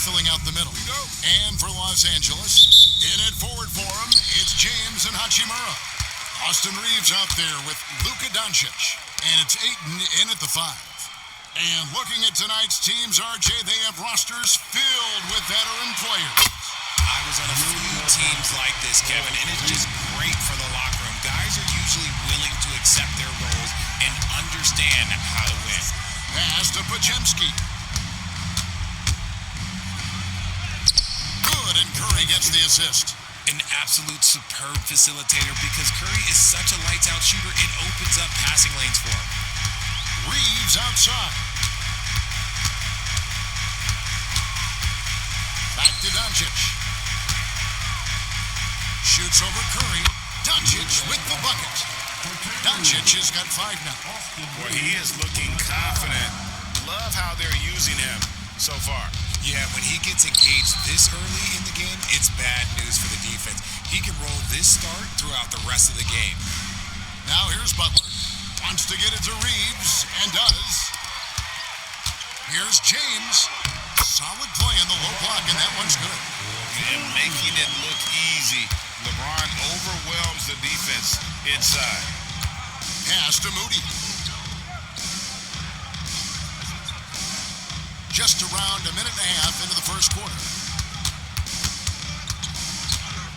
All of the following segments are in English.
filling out the middle. And for Los Angeles, in it forward for him, it's James and Hachimura. Austin Reeves out there with Luka Doncic. And it's Ayton in at the 5. And looking at tonight's teams, RJ, they have rosters filled with veteran players. I was on a few teams like this, Kevin, and it's just great for the locker room. Guys are usually willing to accept their roles and understand how to win. Pass to Pajemski. Good, and Curry gets the assist. An absolute superb facilitator because Curry is such a lights-out shooter, it opens up passing lanes for him. Reeves outside. Back to Doncic. Shoots over Curry. Doncic with the bucket. Doncic has got 5 now. Boy, he is looking confident. Love how they're using him so far. Yeah, when he gets engaged this early in the game, it's bad news for the defense. He can roll this start throughout the rest of the game. Now here's Butler. Wants to get it to Reeves, and does. Here's James. Solid play in the low block, and that one's good. And making it look easy. LeBron overwhelms the defense inside. Pass to Moody. Just around a minute and a half into the first quarter.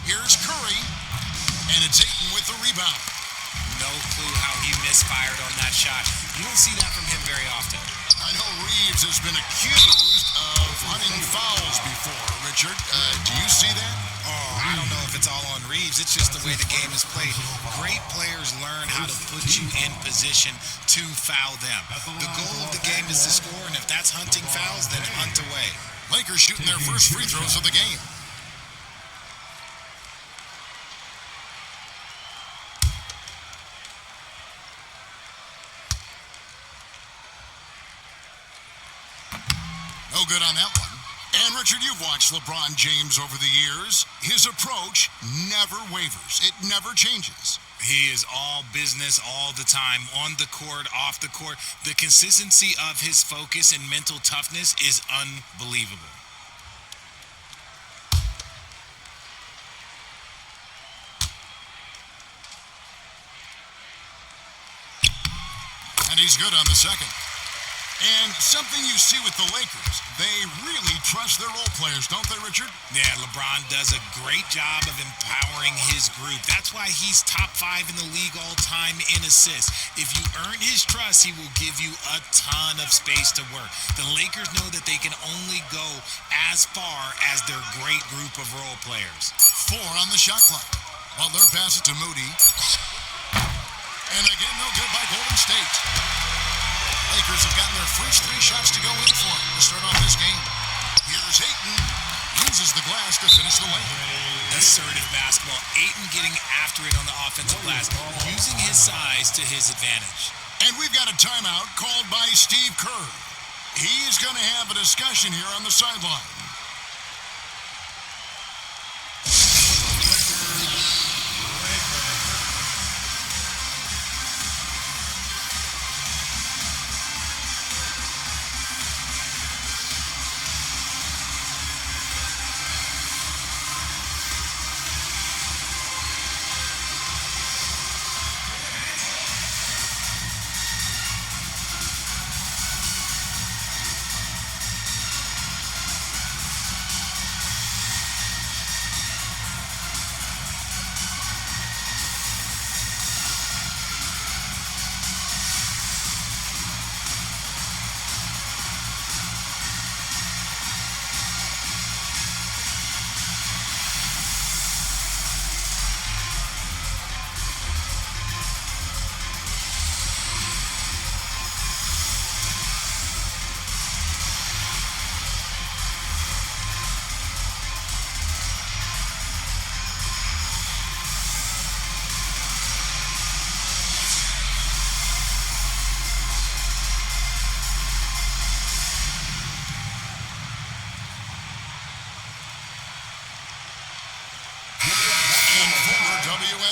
Here's Curry, and it's Ayton with the rebound. No clue how he misfired on that shot. You don't see that from him very often. I know Reeves has been accused of hunting fouls before, Richard. Do you see that? Oh, I don't know if it's all on Reeves. It's just the way the game is played. Great players learn how to put you in position to foul them. The goal of the game is to score, and if that's hunting fouls, then hunt away. Lakers shooting their first free throws of the game. No good on that one. And Richard, you've watched LeBron James over the years. His approach never wavers. It never changes. He is all business all the time, on the court, off the court. The consistency of his focus and mental toughness is unbelievable. And he's good on the second. And something you see with the Lakers, they really trust their role players, don't they, Richard? Yeah, LeBron does a great job of empowering his group. That's why he's top 5 in the league all time in assists. If you earn his trust, he will give you a ton of space to work. The Lakers know that they can only go as far as their great group of role players. 4 on the shot clock. Butler passes to Moody. And again, no good by Golden State. Lakers have gotten their first 3 shots to go in for him to start off this game. Here's Ayton. Uses the glass to finish the layup. Assertive basketball. Ayton getting after it on the offensive glass, using his size to his advantage. And we've got a timeout called by Steve Kerr. He's going to have a discussion here on the sideline.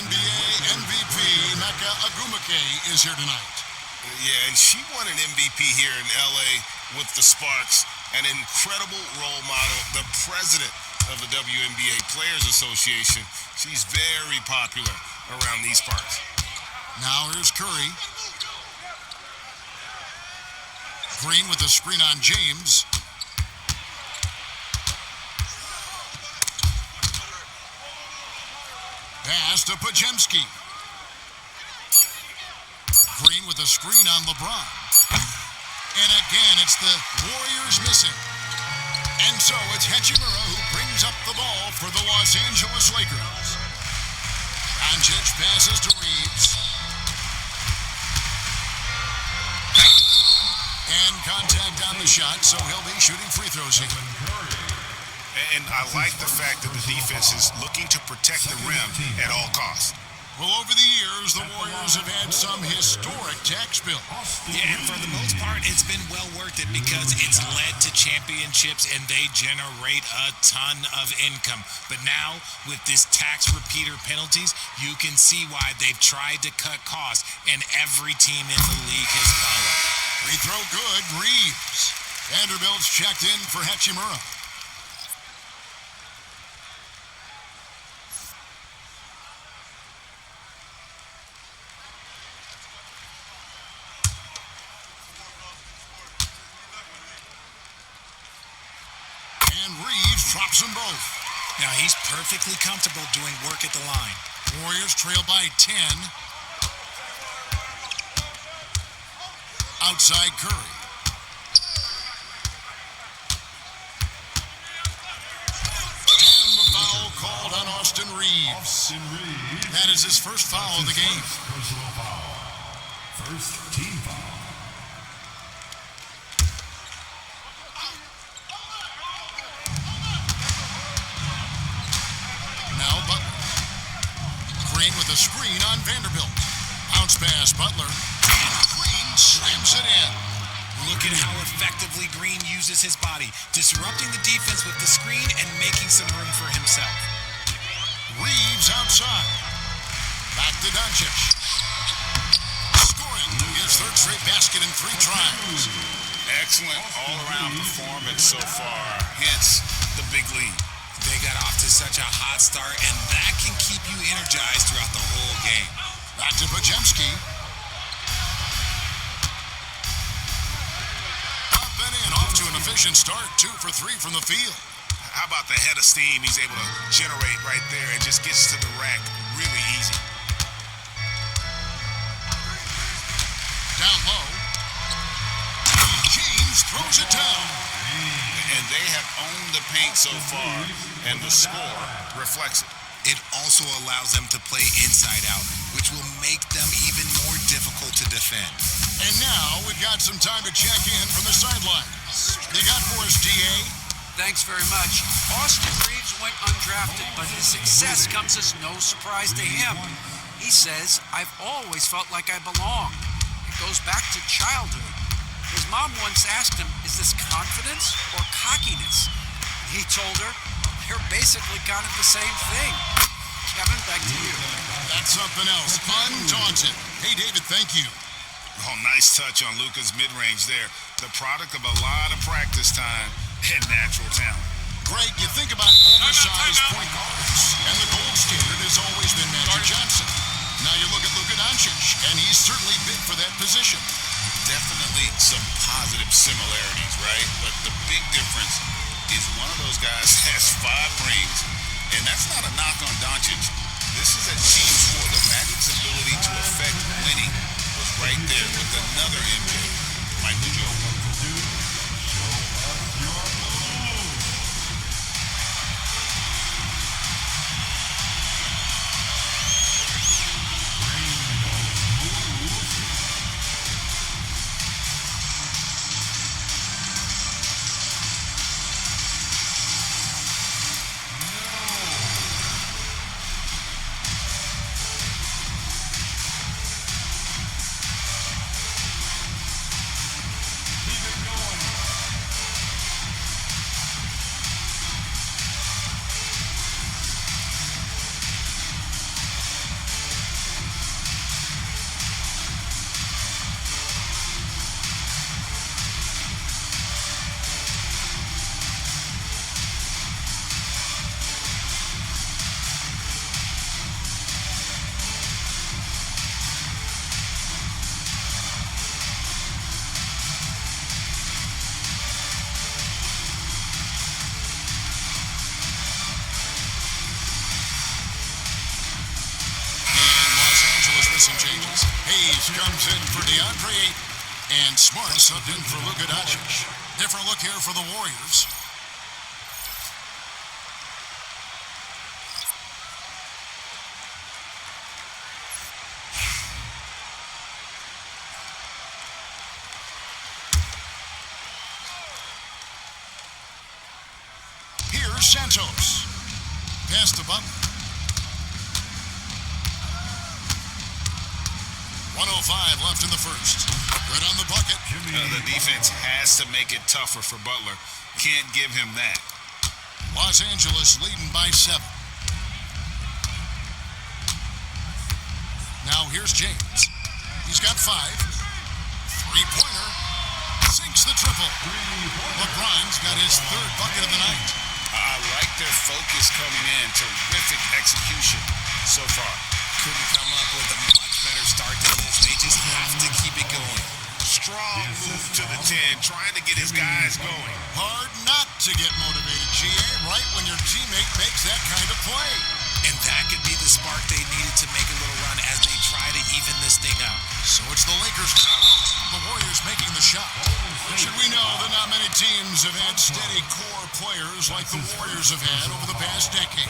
NBA MVP Mecca Agumake is here tonight. Yeah, and she won an MVP here in L.A. with the Sparks. an incredible role model, the president of the WNBA Players Association. She's very popular around these parts. Now here's Curry. Green with the screen on James. Pass to Pajemski. Green with a screen on LeBron. And again, it's the Warriors missing. And so it's Hachimura who brings up the ball for the Los Angeles Lakers. Doncic passes to Reeves. And contact on the shot, so he'll be shooting free throws here. And I like the fact that the defense is looking to protect the rim at all costs. Well, over the years, the Warriors have had some historic tax bills. Yeah, and for the most part, it's been well worth it because it's led to championships and they generate a ton of income. But now, with this tax repeater penalties, you can see why they've tried to cut costs, and every team in the league has followed. Free throw good, Reeves. Vanderbilt's checked in for Hachimura. And Reeves drops them both. Now he's perfectly comfortable doing work at the line. Warriors trail by 10. Outside Curry. And the foul called on Austin Reeves. That is his first foul of the game. Personal foul. First team foul. Now Butler. Green with a screen on Vanderbilt. Bounce pass, Butler. And Green slams it in. Look at how effectively Green uses his body, disrupting the defense with the screen and making some room for himself. Reeves outside. Back to Doncic. Scoring his third straight basket in 3 tries. Excellent all-around performance so far, hence the big lead. They got off to such a hot start, and that can keep you energized throughout the whole game. Back to Pajemski. Up and in, off to an efficient start. 2 for 3 from the field. How about the head of steam he's able to generate right there and just gets to the rack really easy. Down low. James throws it down. And they have owned the paint so far, and the score reflects it. It also allows them to play inside out, which will make them even more difficult to defend. And now we've got some time to check in from the sidelines. You got for us, DA? Thanks very much. Austin Reeves went undrafted, but his success comes as no surprise to him. He says, "I've always felt like I belong." It goes back to childhood. His mom once asked him, "Is this confidence or cockiness?" He told her, "They're basically kind of the same thing." Kevin, back to you. That's something else. Undaunted. Hey, David, thank you. Oh, nice touch on Luka's mid-range there. The product of a lot of practice time and natural talent. Greg, you think about oversized point guards, and the gold standard has always been Magic Johnson. Now you look at Luka Doncic, and he's certainly big for that position. Definitely some positive similarities, right? But the big difference is one of those guys has 5 rings, and that's not a knock on Doncic. This is a team sport. The Magic's ability to affect winning was right there with another MJ, Michael Jordan. with some changes. Hayes comes in for DeAndre Ayton, and Smart subbed in for Luka Doncic. Different look here for the Warriors. Here's Santos. Pass to Butler. 1:05 left in the first. Good on the bucket. The defense has to make it tougher for Butler. Can't give him that. Los Angeles leading by 7. Now here's James. He's got 5. Three-pointer. Sinks the triple. LeBron's got his 3rd bucket of the night. I like their focus coming in. Terrific execution so far. Couldn't come up with a much better start to this. They just have to keep it going. Strong move to the 10, trying to get his guys going. Hard not to get motivated, GA, right when your teammate makes that kind of play. And that could be the spark they needed to make a little run as they try to even this thing out. So it's the Lakers now. The Warriors making the shot. Should we know that not many teams have had steady core players like the Warriors have had over the past decade?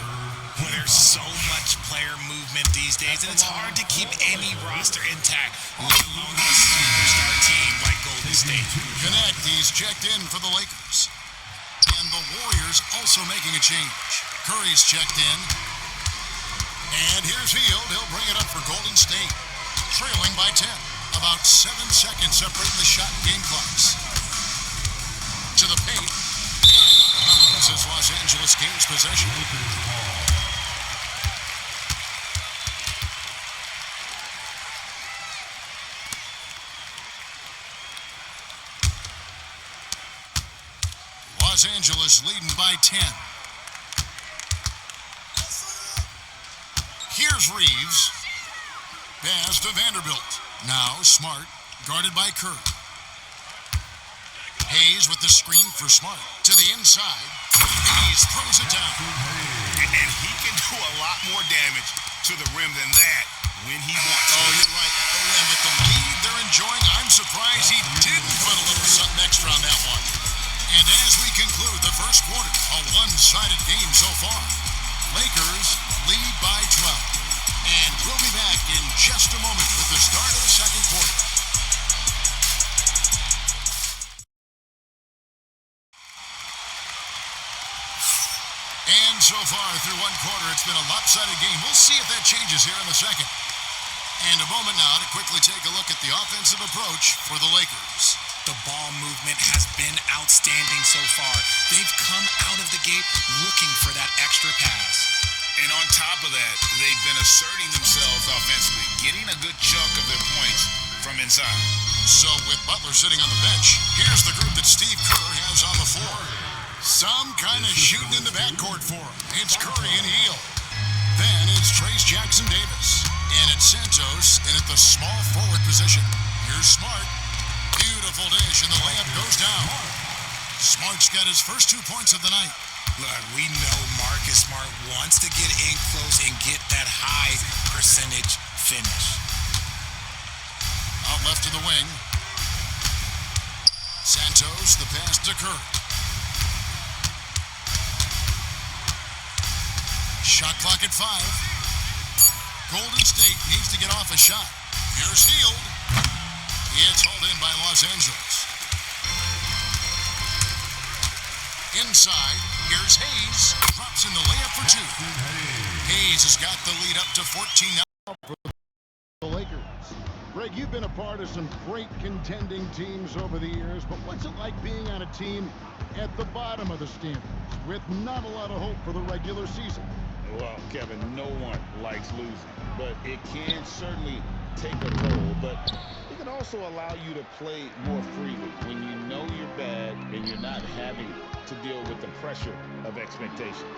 There's so much player movement these days, and it's hard to keep any roster intact, let alone a superstar team like Golden State. Connect, he's checked in for the Lakers. And the Warriors also making a change. Curry's checked in. And here's Hield. He'll bring it up for Golden State. Trailing by 10. About 7 seconds separating the shot and game clocks. To the paint. And this is Los Angeles gains possession. Los Angeles leading by 10. Here's Reeves. Pass to Vanderbilt. Now Smart, guarded by Kerr. Hayes with the screen for Smart. To the inside. Hayes throws it down. And he can do a lot more damage to the rim than that when he wants to. Oh, you're right. Oh, and with the lead they're enjoying, I'm surprised he didn't put a little something extra on that one. And as we conclude the first quarter, a one-sided game so far. Lakers lead by 12. And we'll be back in just a moment with the start of the second quarter. And so far through one quarter, it's been a lopsided game. We'll see if that changes here in the second. And a moment now to quickly take a look at the offensive approach for the Lakers. The ball movement has been outstanding so far. They've come out of the gate looking for that extra pass. And on top of that, they've been asserting themselves offensively, getting a good chunk of their points from inside. So with Butler sitting on the bench, here's the group that Steve Kerr has on the floor. Some kind of shooting in the backcourt for him. It's Curry and Hield. Then it's Trace Jackson Davis. And it's Santos in at the small forward position. Here's Smart. Beautiful dish, and the layup goes down. Smart's got his first 2 points of the night. Look, we know Marcus Smart wants to get in close and get that high percentage finish. Out left to the wing. Santos, the pass to Kerr. Shot clock at 5. Golden State needs to get off a shot. Here's Hield. It's hauled in by Los Angeles. Inside, here's Hayes. Drops in the layup for 2. Hayes has got the lead up to 14 now for the Lakers. Greg, you've been a part of some great contending teams over the years, but what's it like being on a team at the bottom of the standings with not a lot of hope for the regular season? Well, Kevin, no one likes losing, but it can certainly take a toll, but it can also allow you to play more freely when you know you're bad and you're not having to deal with the pressure of expectations.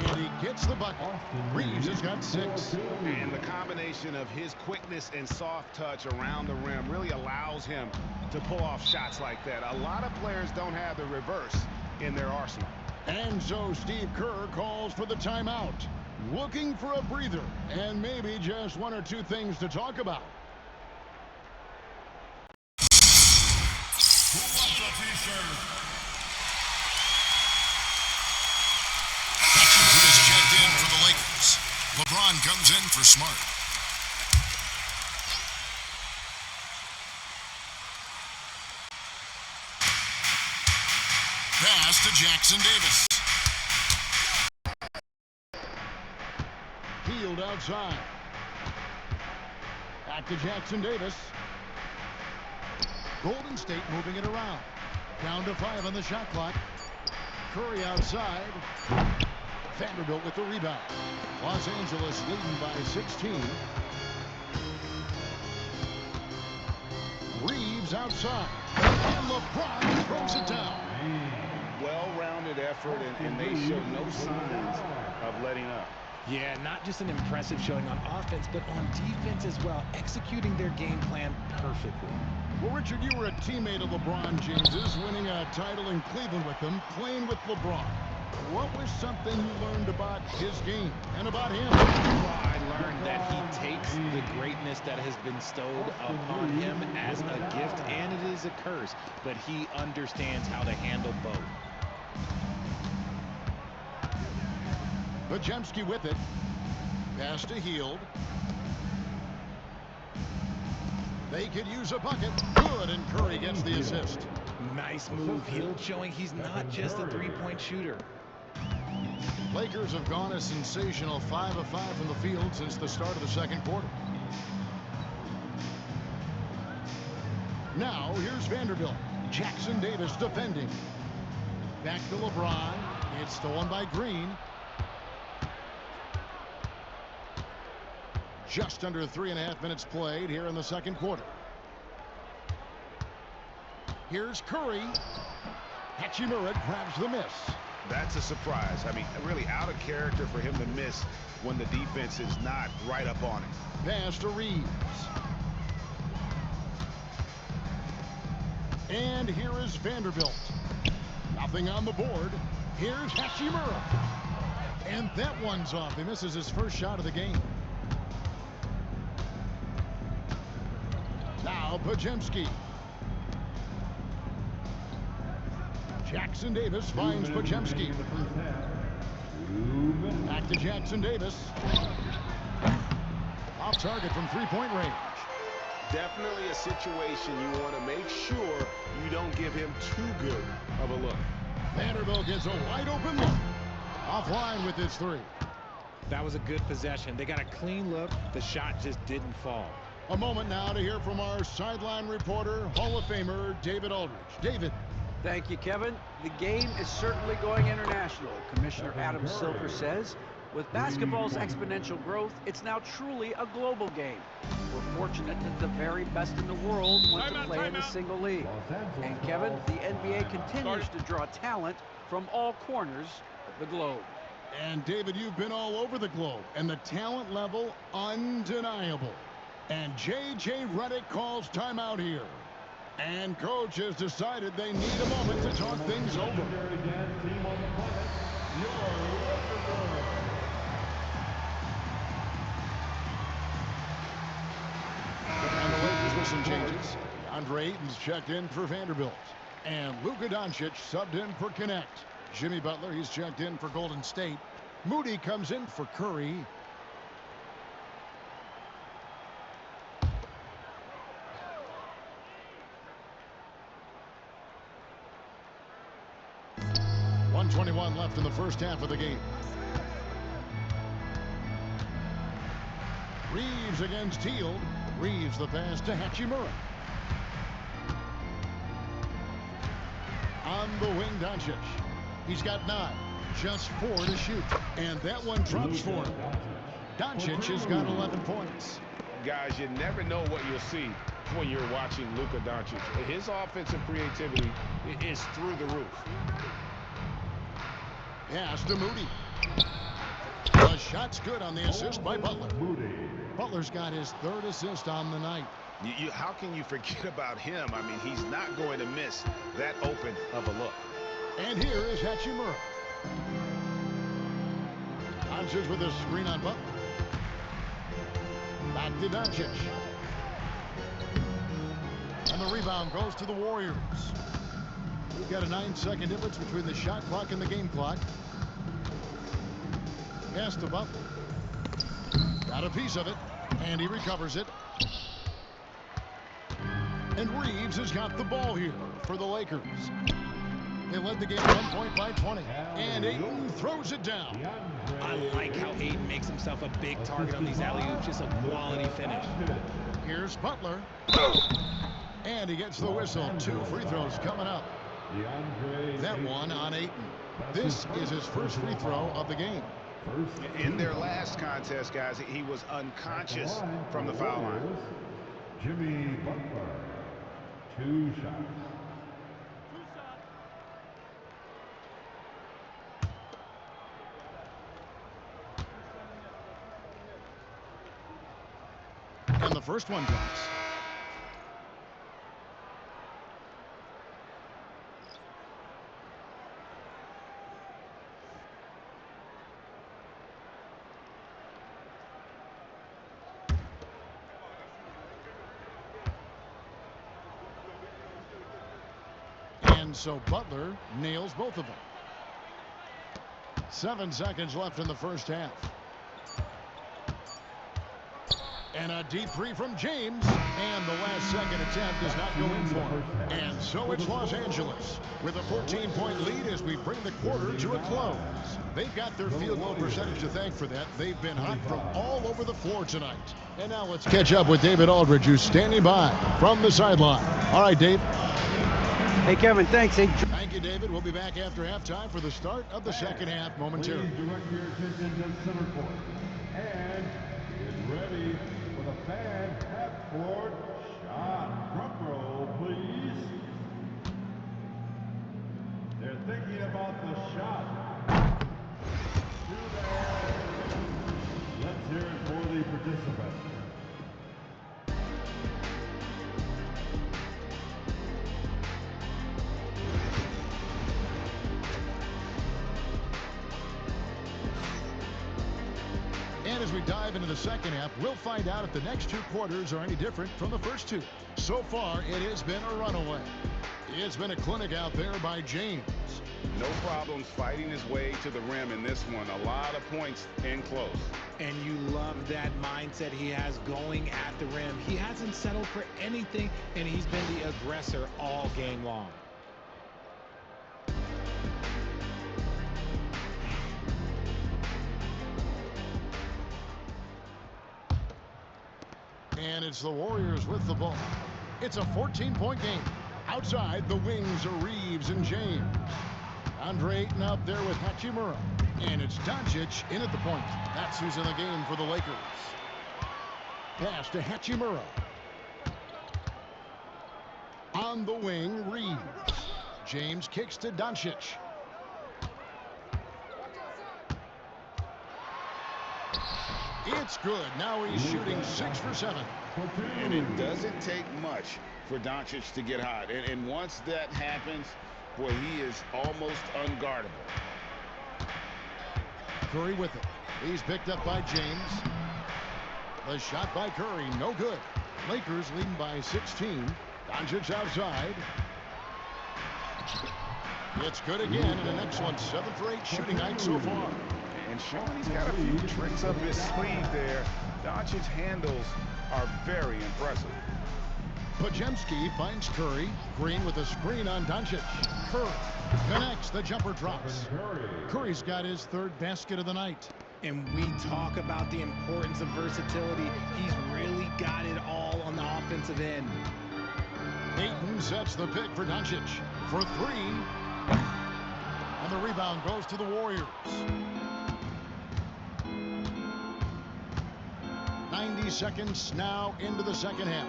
And he gets the bucket. Reeves has got 6. And the combination of his quickness and soft touch around the rim really allows him to pull off shots like that. A lot of players don't have the reverse in their arsenal. And so Steve Kerr calls for the timeout. looking for a breather and maybe just one or two things to talk about. Hachimura is checked in for the Lakers. LeBron comes in for Smart. Pass to Jackson Davis. Field outside. Back to Jackson Davis. Golden State moving it around. Down to 5 on the shot clock. Curry outside. Vanderbilt with the rebound. Los Angeles leading by 16. Reeves outside. And LeBron throws it down. Well-rounded effort, and they show no signs of letting up. Yeah, not just an impressive showing on offense, but on defense as well, executing their game plan perfectly. Well, Richard, you were a teammate of LeBron James's, winning a title in Cleveland with him, playing with LeBron. What was something you learned about his game and about him? Well, I learned that he takes the greatness that has been bestowed upon him as a gift, and it is a curse, but he understands how to handle both. Podziemski with it. Pass to Hield. They could use a bucket. Good, and Curry gets the assist. Nice move. Hield showing he's not just a three-point shooter. Lakers have gone a sensational 5 of 5 from the field since the start of the second quarter. Now, here's Vanderbilt. Jackson Davis defending. Back to LeBron. It's stolen by Green. Just under 3.5 minutes played here in the second quarter. Here's Curry. Hachimura grabs the miss. That's a surprise. I mean, really out of character for him to miss when the defense is not right up on it. Pass to Reeves. And here is Vanderbilt. Nothing on the board. Here's Hachimura. And that one's off. He misses his first shot of the game. Now Podziemski. Jackson Davis finds Podziemski. Back to Jackson Davis. Off target from three-point range. Definitely a situation you want to make sure you don't give him too good of a look. Vanderbilt gets a wide open look. Offline with his three. That was a good possession. They got a clean look. The shot just didn't fall. A moment now to hear from our sideline reporter, Hall of Famer David Aldridge. David. Thank you, Kevin. The game is certainly going international. Commissioner Adam Silver says, with basketball's exponential growth, it's now truly a global game. We're fortunate that the very best in the world want to play in a single league. And Kevin, the NBA continues to draw talent from all corners of the globe. And David, you've been all over the globe, and the talent level undeniable. And J.J. Redick calls timeout here. And coach has decided they need a moment to talk things over. And the Lakers with some changes. DeAndre Ayton's checked in for Vanderbilt. And Luka Doncic subbed in for Connect. Jimmy Butler, he's checked in for Golden State. Moody comes in for Curry. .121 left in the first half of the game. Reeves against Hield. Reeves the pass to Hachimura. On the wing, Doncic. He's got 9. Just 4 to shoot. And that one drops for him. Doncic has got 11 points. Guys, you never know what you'll see when you're watching Luka Doncic. His offensive creativity is through the roof. Pass to Moody. The shot's good on the assist by Butler. Butler's got his 3rd assist on the night. How can you forget about him? I mean, he's not going to miss that open of a look. And here is Hachimura. Doncic with a screen on Butler. Back to Doncic. And the rebound goes to the Warriors. We've got a 9-second difference between the shot clock and the game clock. Pass to Butler. Got a piece of it, and he recovers it. And Reeves has got the ball here for the Lakers. They led the game 1 point by 20. And Ayton throws it down. I like how Ayton makes himself a big target on these alley-oops. Just a quality finish. Here's Butler. And he gets the whistle. 2 free throws coming up. That one on Ayton. This is his first free throw of the game. In their last contest, guys, he was unconscious from the foul line. Jimmy Butler, 2 shots. And the first one drops. And so Butler nails both of them. 7 seconds left in the first half. And a deep three from James. And the last second attempt does not go in for him. And so it's Los Angeles with a 14-point lead as we bring the quarter to a close. They've got their field goal percentage to thank for that. They've been hot from all over the floor tonight. And now let's catch up with David Aldridge, who's standing by from the sideline. All right, Dave. Hey, Kevin, thanks. Hey, Thank you, David. We'll be back after halftime for the start of the second half momentarily. Please direct your attention to center court. And get ready for the fan half-court shot. Drum roll, please. They're thinking about the shot. Let's hear it for the participants. And as we dive into the second half, we'll find out if the next 2 quarters are any different from the first 2. So far, it has been a runaway. It's been a clinic out there by James. No problems fighting his way to the rim in this one. A lot of points in close. And you love that mindset he has going at the rim. He hasn't settled for anything, and he's been the aggressor all game long. And it's the Warriors with the ball. It's a 14-point game. Outside, the wings are Reeves and James. Andre Ayton out there with Hachimura. And it's Doncic in at the point. That's who's in the game for the Lakers. Pass to Hachimura. On the wing, Reeves. James kicks to Doncic. It's good. Now he's shooting 6 for 7. And it doesn't take much for Doncic to get hot. And once that happens, boy, he is almost unguardable. Curry with it. He's picked up by James. The shot by Curry, no good. Lakers leading by 16. Doncic outside. It's good again, and an excellent 7 for 8 shooting night so far. And showing he's got a few tricks up his sleeve there. Doncic's handles are very impressive. Podziemski finds Curry. Green with a screen on Doncic. Curry connects. The jumper drops. Curry's got his 3rd basket of the night. And we talk about the importance of versatility. He's really got it all on the offensive end. Ayton sets the pick for Doncic for 3. And the rebound goes to the Warriors. 90 seconds now into the second half.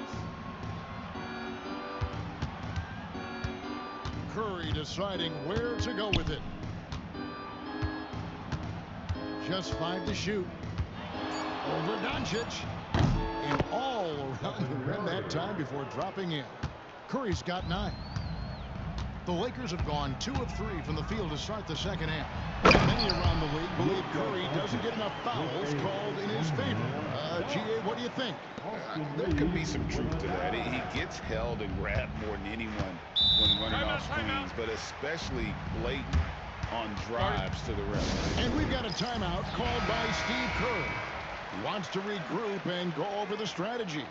Curry deciding where to go with it. Just 5 to shoot. Over Doncic. And all around the rim that time before dropping in. Curry's got 9. The Lakers have gone 2 of 3 from the field to start the second half. Many around the league believe Curry doesn't get enough fouls called in his favor. GA, what do you think? There could be some truth to that. He gets held and grabbed more than anyone when running off screens, but especially blatant on drives to the rim. And we've got a timeout called by Steve Kerr. He wants to regroup and go over the strategy.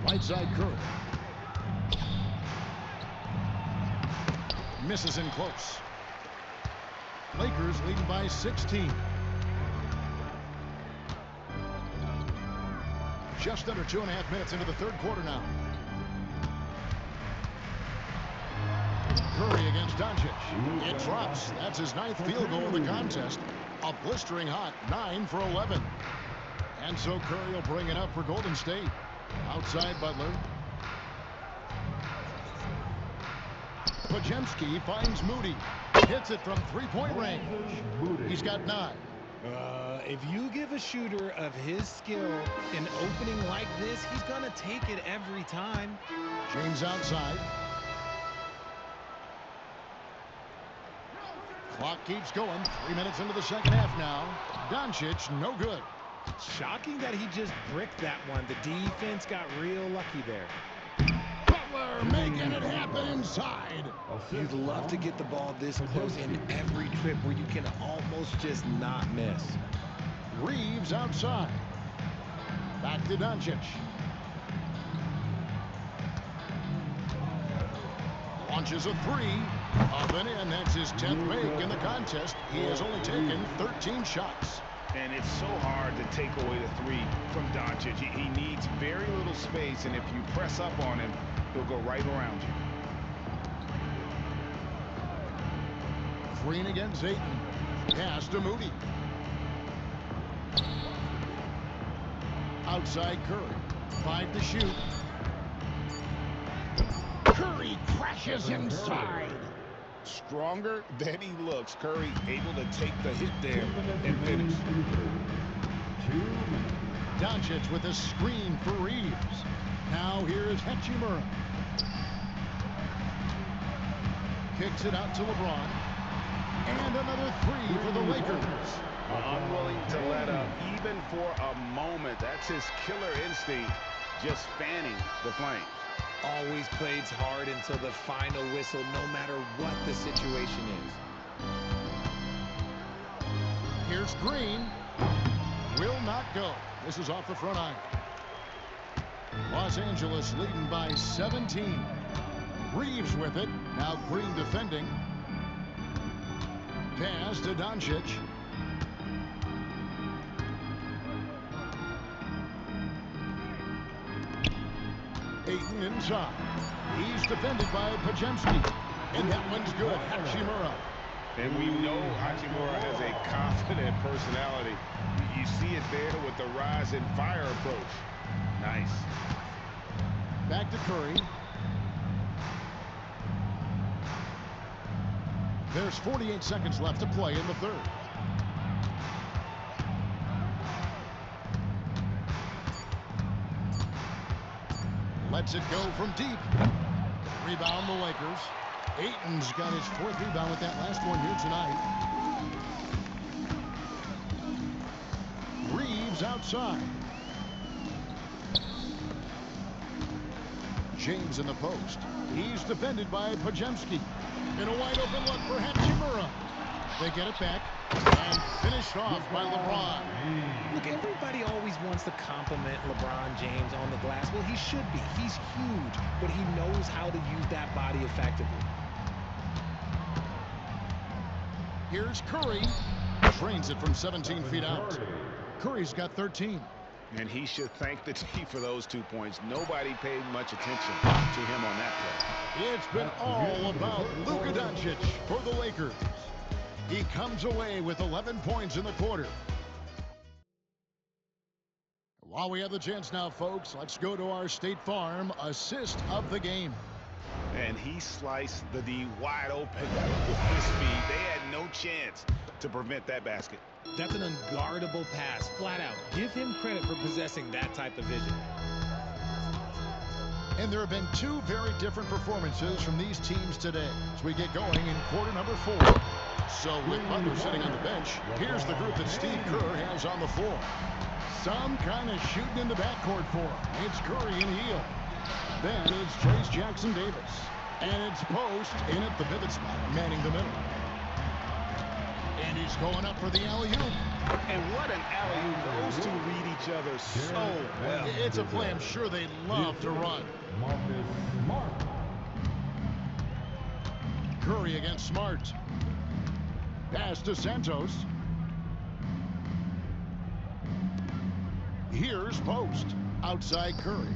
Right side Curry. Misses in close. Lakers leading by 16. Just under 2.5 minutes into the third quarter now. Curry against Doncic. It drops. That's his 9th field goal in the contest. A blistering hot 9 for 11. And so Curry will bring it up for Golden State. Outside Butler. Podziemski finds Moody. Hits it from 3-point range. He's got 9. If you give a shooter of his skill an opening like this, he's going to take it every time. James outside. Clock keeps going. 3 minutes into the second half now. Doncic, no good. Shocking that he just bricked that one. The defense got real lucky there. Butler making it happen inside. You'd love to get the ball this close in every trip where you can almost just not miss. Reeves outside. Back to Doncic. Launches a 3. Up and in. That's his 10th make in the contest. He has only taken 13 shots. And it's so hard to take away the 3 from Doncic. He needs very little space, and if you press up on him, he'll go right around you. Green against Ayton. Pass to Moody. Outside Curry. 5 to shoot. Curry crashes inside. Stronger than he looks. Curry able to take the hit there and finish. Doncic with a screen for Reeves. Now here is Hachimura. Kicks it out to LeBron. And another 3 for the Lakers. Unwilling to let up even for a moment. That's his killer instinct, just fanning the flames. Always plays hard until the final whistle, no matter what the situation is. Here's Green. Will not go. This is off the front iron. Los Angeles leading by 17. Reeves with it. Now Green defending. Pass to Doncic. Ayton inside. He's defended by Podziemski. And that one's good. Hachimura. And we know Hachimura has a confident personality. You see it there with the rise and fire approach. Nice. Back to Curry. There's 48 seconds left to play in the third. Lets it go from deep. Rebound the Lakers. Ayton's got his 4th rebound with that last one here tonight. Reeves outside. James in the post. He's defended by Podziemski. In a wide open look for Hachimura. They get it back and finished off by LeBron. Look, everybody always wants to compliment LeBron James on the glass. Well, he should be. He's huge, but he knows how to use that body effectively. Here's Curry. Drains it from 17 feet out. Curry's got 13. And he should thank the team for those 2 points. Nobody paid much attention to him on that play. It's been all about Luka Doncic for the Lakers. He comes away with 11 points in the quarter. While we have the chance now, folks, let's go to our State Farm assist of the game. And he sliced the D wide open with his speed. They had no chance to prevent that basket. That's an unguardable pass, flat out. Give him credit for possessing that type of vision. And there have been two very different performances from these teams today as we get going in quarter number 4. So with Butler sitting on the bench, here's the group that Steve Kerr has on the floor. Some kind of shooting in the backcourt for him. It's Curry and Hield. Then it's Trace Jackson Davis. And it's Post in at the pivot spot, manning the middle. And he's going up for the alley-oop. And what an alley-oop. Those two read each other so well. It's a play I'm sure they love to run. Curry against Smart. Pass to Santos. Here's Post. Outside Curry.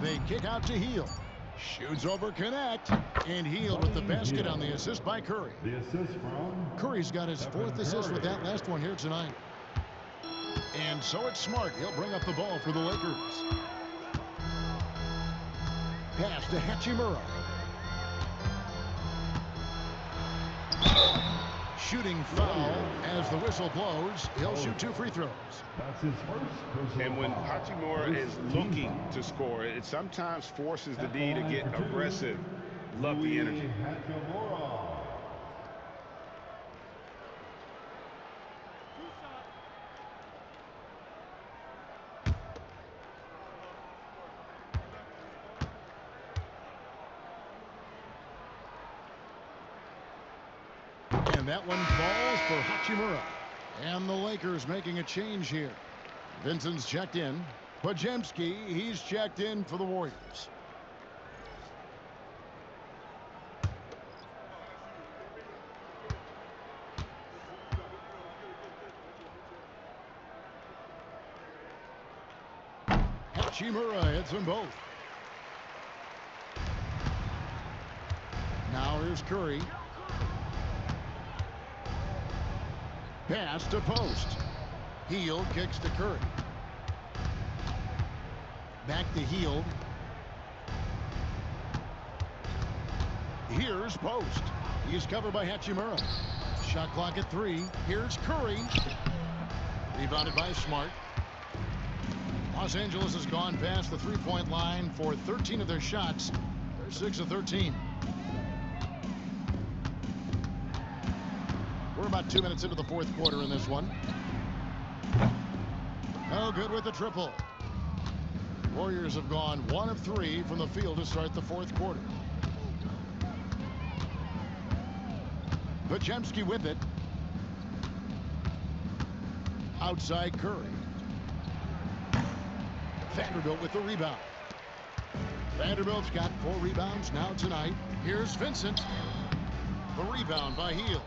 They kick out to Hield. Shoots over Connect. And Hield with the basket on the assist by Curry. The assist from Curry's got his 4th assist with that last one here tonight. And so it's Smart. He'll bring up the ball for the Lakers. Pass to Hachimura. Shooting foul as the whistle blows. He'll shoot 2 free throws. That's his first. And when Hachimura is looking to score, it sometimes forces the D to get aggressive. Love the energy. And that one falls for Hachimura. And the Lakers making a change here. Vincent's checked in. Podziemski, he's checked in for the Warriors. Hachimura hits them both. Now here's Curry. Pass to Post. Hield kicks to Curry. Back to Hield. Here's Post. He's covered by Hachimura. Shot clock at 3. Here's Curry. Rebounded by Smart. Los Angeles has gone past the three-point line for 13 of their shots. They're 6 of 13. We're about 2 minutes into the 4th quarter in this one. No good with the triple. Warriors have gone 1 of 3 from the field to start the 4th quarter. Podziemski with it. Outside Curry. Vanderbilt with the rebound. Vanderbilt's got 4 rebounds now tonight. Here's Vincent. The rebound by Hield.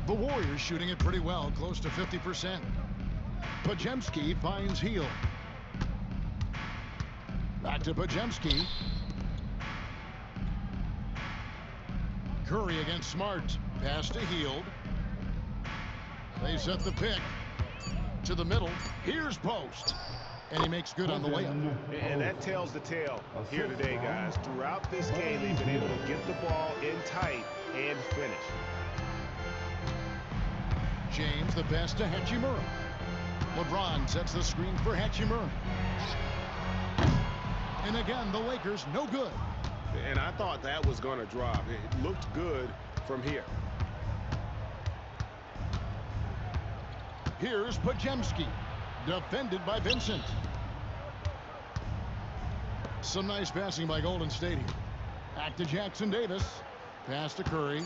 The Warriors shooting it pretty well, close to 50%. Podziemski finds Hield. Back to Podziemski. Curry against Smart. Pass to Hield. They set the pick. To the middle. Here's Post. And he makes good on the layup. And that tells the tale here today, guys. Throughout this game, they've been able to get the ball in tight and finish. James, the pass to Hachimura. LeBron sets the screen for Hachimura. And again, the Lakers no good. And I thought that was going to drop. It looked good from here. Here's Podziemski, defended by Vincent. Some nice passing by Golden State here. Back to Jackson Davis. Pass to Curry.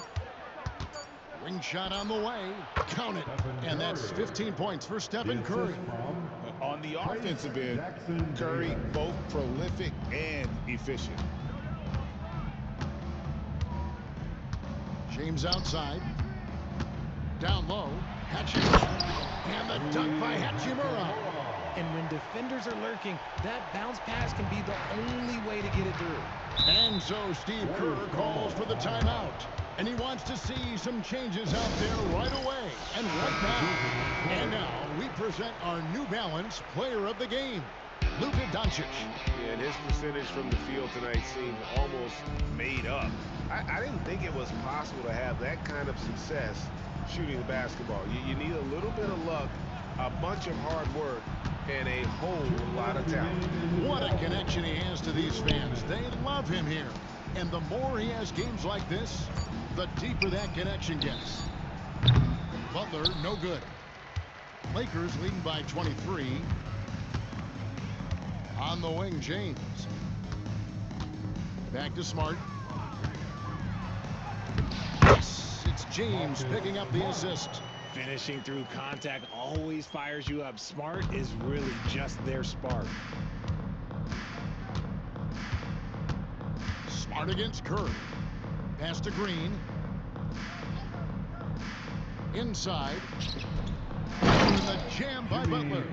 Ring shot on the way. Count it. And that's 15 points for Stephen Curry. On the offensive end, Curry both prolific and efficient. James outside. Down low. Hachimura. And the dunk by Hachimura. And when defenders are lurking, that bounce pass can be the only way to get it through. And so Steve Kerr calls for the timeout. And he wants to see some changes out there right away and right now. And now we present our New Balance Player of the Game. Luka Doncic. Yeah, and his percentage from the field tonight seemed almost made up. I didn't think it was possible to have that kind of success shooting the basketball. You need a little bit of luck, a bunch of hard work, and a whole lot of talent. What a connection he has to these fans. They love him here. And the more he has games like this, the deeper that connection gets. Butler, no good. Lakers leading by 23. On the wing, James. Back to Smart. Yes, it's James picking up the assist. Finishing through contact always fires you up. Smart is really just their spark. Smart against Curry. Pass to Green. Inside. And the jam by Butler.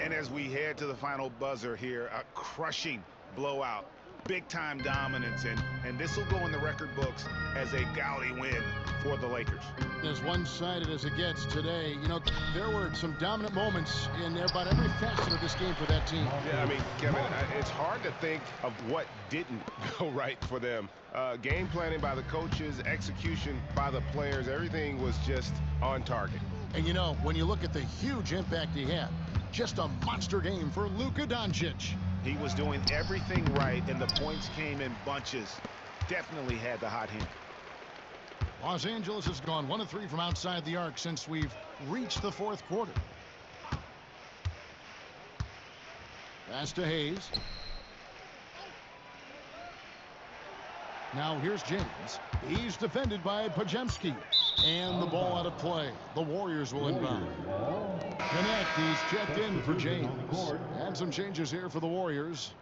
And as we head to the final buzzer here, a crushing blowout, big-time dominance, and this will go in the record books as a gaudy win for the Lakers. As one-sided as it gets today, you know, there were some dominant moments in about every facet of this game for that team. Yeah, I mean, Kevin, it's hard to think of what didn't go right for them. Game planning by the coaches, execution by the players, everything was just on target. And you know, when you look at the huge impact he had, just a monster game for Luka Doncic. He was doing everything right, and the points came in bunches. Definitely had the hot hand. Los Angeles has gone 1 of 3 from outside the arc since we've reached the fourth quarter. Pass to Hayes. Now here's James. He's defended by Pajemski. And the ball out of play. The Warriors will inbound. Connect, he's checked in for James. And some changes here for the Warriors.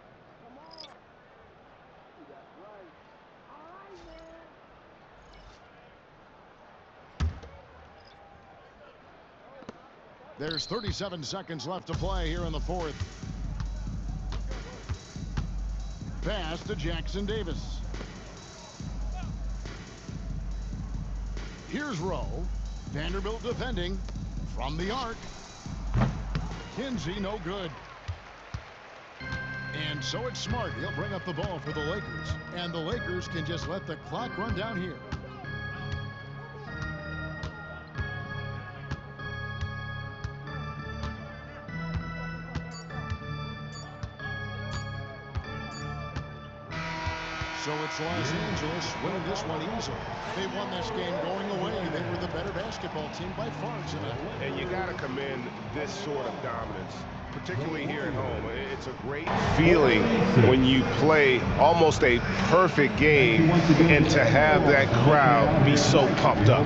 There's 37 seconds left to play here in the fourth. Pass to Jackson Davis. Here's Rowe. Vanderbilt defending from the arc. Kinsey, no good. And so it's Smart. He'll bring up the ball for the Lakers. And the Lakers can just let the clock run down here. So it's Los Angeles winning this one easily. They won this game going away. They were the better basketball team by far tonight. And you got to commend this sort of dominance, particularly here at home. It's a great feeling when you play almost a perfect game and to have that crowd be so pumped up.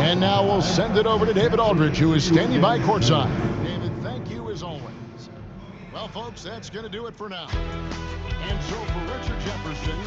And now we'll send it over to David Aldridge, who is standing by courtside. David, thank you as always. Well, folks, that's going to do it for now. And so for Richard Jefferson,